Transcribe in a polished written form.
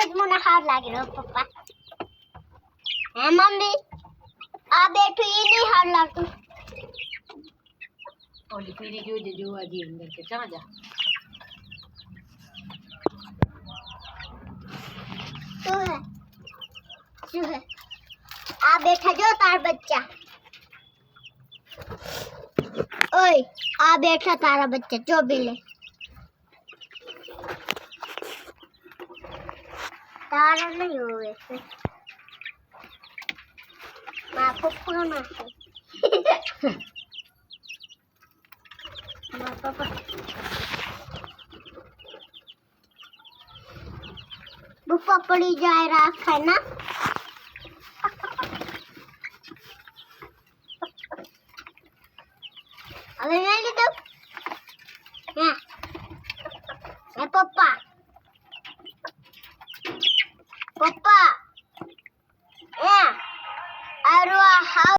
જ મને હાર લાગે રો પપ્પા હે મમ્મી આ બેઠું ઈ નહીં હાર લાગતું ઓલી પીરી જોઈ જોવા જઈએ અંદર કે ચા જા શું હે આ બેઠા જો તાર બચ્ચા ઓય આ બેઠા તારા બચ્ચા જો બેલે તારા નહીં હોવે છે મા પપ્પા નથી મા પપ્પા બુપ્પા પડી જાય રાખે ના હવે મેં લીધું હે પપ્પા પપ્પા